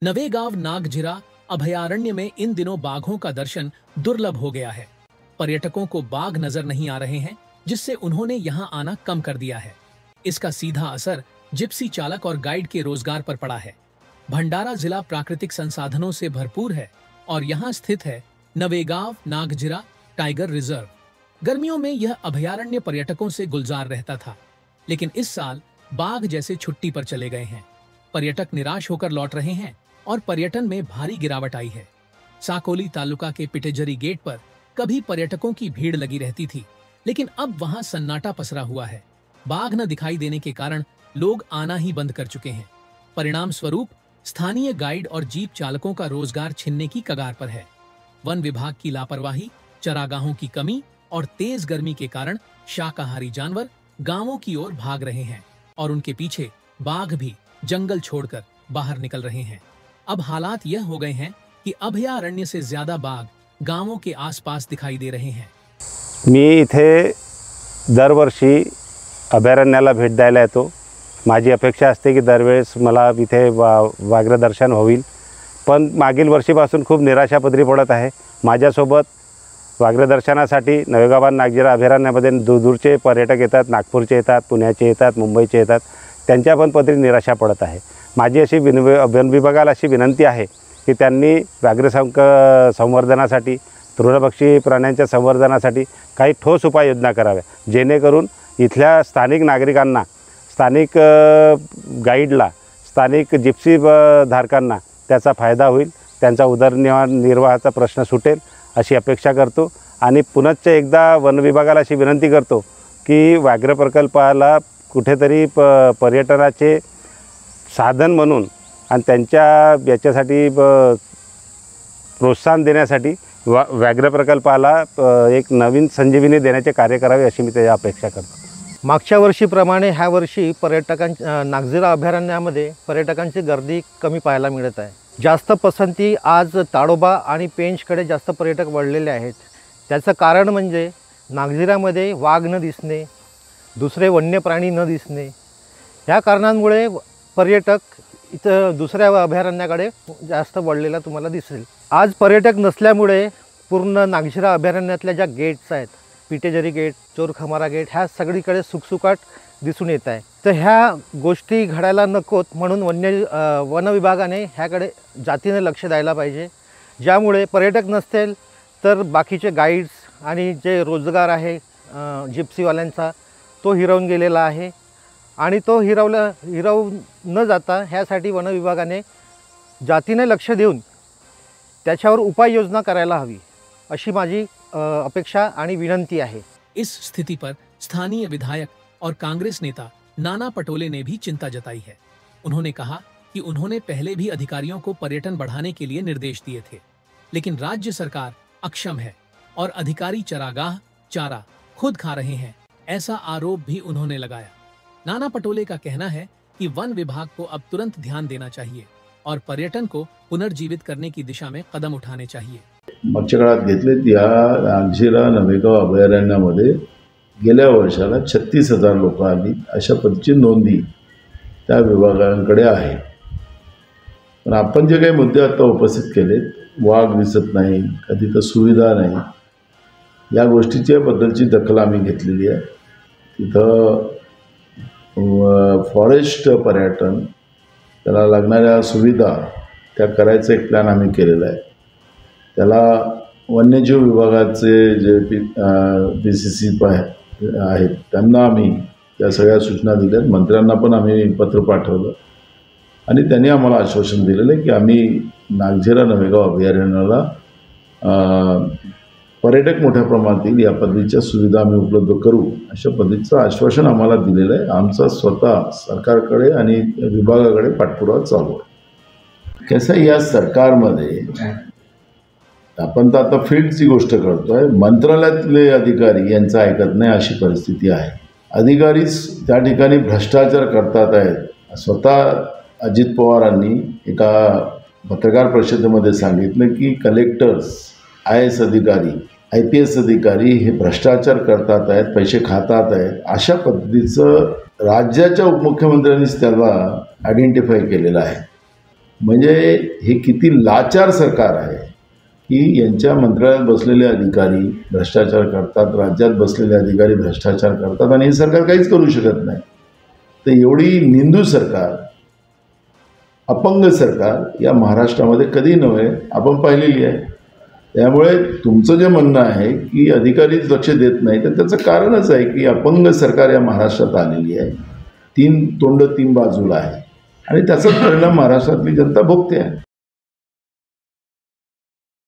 नवेगांव नागझिरा अभयारण्य में इन दिनों बाघों का दर्शन दुर्लभ हो गया है। पर्यटकों को बाघ नजर नहीं आ रहे हैं, जिससे उन्होंने यहां आना कम कर दिया है। इसका सीधा असर जिप्सी चालक और गाइड के रोजगार पर पड़ा है। भंडारा जिला प्राकृतिक संसाधनों से भरपूर है और यहाँ स्थित है नवेगांव नागझिरा टाइगर रिजर्व। गर्मियों में यह अभयारण्य पर्यटकों से गुलजार रहता था, लेकिन इस साल बाघ जैसे छुट्टी पर चले गए हैं। पर्यटक निराश होकर लौट रहे हैं और पर्यटन में भारी गिरावट आई है। साकोली तालुका के पिटेजरी गेट पर कभी पर्यटकों की भीड़ लगी रहती थी, लेकिन अब वहां सन्नाटा पसरा हुआ है। बाघ न दिखाई देने के कारण लोग आना ही बंद कर चुके हैं। परिणाम स्वरूप स्थानीय गाइड और जीप चालकों का रोजगार छिनने की कगार पर है। वन विभाग की लापरवाही, चरागाहों की कमी और तेज गर्मी के कारण शाकाहारी जानवर गांवों की ओर भाग रहे हैं और उनके पीछे बाघ भी जंगल छोड़कर बाहर निकल रहे हैं। अब हालात यह हो गए हैं कि अभयारण्य से ज्यादा बाघ गांवों के आसपास दिखाई दे रहे हैं। मी इथे दरवर्षी अभयारण्याला भेट द्यायला येतो। माझी अपेक्षा असते की दरवेळेस मला इथे व्याघ्र दर्शन होईल, पण मागील वर्षीपासून खूप निराशापदरी पडत आहे। माझ्यासोबत व्याघ्र दर्शनासाठी नवेगाव नागझिरा अभयारण्यामध्ये दूरदूरचे पर्यटक येतात, नागपूरचे येतात, पुण्याचे येतात, मुंबईचे येतात। त्यांच्या पण पदरी निराशा पडत आहे। माझी अशी वन विभागाला अशी विनंती आहे की त्यांनी व्याघ्र संवर्धनासाठी, तृणभक्षी प्राण्यांच्या संवर्धनासाठी काही ठोस उपाययोजना कराव्या, जेणेकरून इथल्या स्थानिक नागरिकांना, स्थानिक गाईडला, स्थानिक जिप्सी धारकांना त्याचा फायदा होईल, त्यांचा उदरनिर्वाहाचा प्रश्न सुटेल अशी अपेक्षा करतो। आणि पुनश्च एकदा वन विभागाला अशी विनंती करतो की व्याघ्र प्रकल्पाला कुठेतरी पर्यटनाचे साधन म्हणून आणि त्यांच्या याच्यासाठी प्रोत्साहन देण्यासाठी व्याघ्र प्रकल्पाला एक नवीन संजीवनी देण्याचे कार्य करावे अशी मी त्याची अपेक्षा करतो। मागच्या वर्षीप्रमाणे ह्या वर्षी नागझिरा अभयारण्यामध्ये पर्यटकांची गर्दी कमी पाहायला मिळत आहे। जास्त पसंती आज ताडोबा आणि पेंचकडे जास्त पर्यटक वळलेले आहेत। त्याचं कारण म्हणजे नागझिरामध्ये वाघ न दिसणे, दुसरे वन्य प्राणी न दिसणे, ह्या कारणांमुळे पर्यटक इथं दुसऱ्या अभयारण्याकडे जास्त वळलेला तुम्हाला दिसेल। आज पर्यटक नसल्यामुळे पूर्ण नागझिरा अभयारण्यातल्या ज्या गेट्स आहेत, पिटेजरी गेट, चोरखमारा गेट, ह्या सगळीकडे सुकसुकाट दिसून येत आहे। तर ह्या गोष्टी घडायला नकोत म्हणून वन विभागाने ह्याकडे जातीने लक्ष द्यायला पाहिजे, ज्यामुळे पर्यटक नसतील तर बाकीचे गाईड्स आणि जे रोजगार आहे जिप्सीवाल्यांचा तो हिरावून गेलेला आहे आणि तो हिरावून न जाता ह्यासाठी वन विभागाने जातीने लक्ष देऊन त्याच्यावर उपाययोजना करायला हवी अशी माझी अपेक्षा आणि विनंती आहे। इस स्थिति पर स्थानीय विधायक और कांग्रेस नेता नाना पटोले ने भी चिंता जताई है। उन्होंने कहा कि उन्होंने पहले भी अधिकारियों को पर्यटन बढ़ाने के लिए निर्देश दिए थे, लेकिन राज्य सरकार अक्षम है और अधिकारी चारा खुद खा रहे हैं, ऐसा आरोप भी उन्होंने लगाया। नाना पटोले का कहना है कि वन विभाग को अब तुरंत ध्यान देना चाहिए और पर्यटन को पुनर्जीवित करने की दिशा में कदम उठाने चाहिए। मागच्या काळात घेतलेत या नागझिरा नवेगाव अभयारण्यामध्ये गेल्या वर्षाला 36,000 लोक आली, अशा पद्धतीची नोंदी त्या विभागांकडे आहे। पण आपण जे काही मुद्दे आता उपस्थित केलेत, वाघ दिसत नाही, कधी तर सुविधा नाही, या गोष्टीच्या बद्दलची दखल आम्ही घेतलेली आहे। तिथं फॉरेस्ट पर्यटन, त्याला लागणाऱ्या सुविधा त्या करायचा एक प्लॅन आम्ही केलेला आहे। त्याला वन्यजीव विभागाचे जे PCC आहेत त्यांना आम्ही त्या सगळ्या सूचना दिल्यात। मंत्र्यांना पण आम्ही पत्र पाठवलं आणि त्यांनी आम्हाला आश्वासन दिलेलं आहे की आम्ही नागझिरा नवेगाव अभयारण्याला पर्यटक मोठ्या प्रमाणात येईल या पद्धतीच्या सुविधा आम्ही उपलब्ध करू, अशा पद्धतीचं आश्वासन आम्हाला दिलेलं आहे। आमचा स्वतः सरकारकडे आणि विभागाकडे पाठपुरावा चालू आहे। कसं या सरकारमध्ये आपण तर आता फील्डची गोष्ट करतोय, मंत्रालयातले अधिकारी यांचं ऐकत नाही अशी परिस्थिती आहे। अधिकारीच त्या ठिकाणी भ्रष्टाचार करतात आहेत। स्वतः अजित पवारांनी एका पत्रकार परिषदेमध्ये सांगितलं की कलेक्टर्स, IAS अधिकारी, IPS अधिकारी हे भ्रष्टाचार करतात आहेत, पैसे खातात आहेत, अशा पद्धतीचं राज्याच्या उपमुख्यमंत्र्यांनीच त्याला आयडेंटिफाय केलेलं आहे। म्हणजे हे किती लाचार सरकार आहे की यांच्या मंत्रालयात बसलेले अधिकारी भ्रष्टाचार करतात, राज्यात बसलेले अधिकारी भ्रष्टाचार करतात आणि हे सरकार काहीच करू शकत नाही. तर एवढी निंदू सरकार, अपंग सरकार या महाराष्ट्रामध्ये कधी नव्हे आपण पाहिलेली आहे. त्यामुळे तुमचं जे म्हणणं आहे की अधिकारीच लक्ष देत नाही, तर त्याचं कारणच आहे की अपंग सरकार या महाराष्ट्रात आलेली आहे. 3 तोंड 3 बाजूला आहे आणि त्याचाच परिणाम महाराष्ट्रातली जनता भोगते आहे.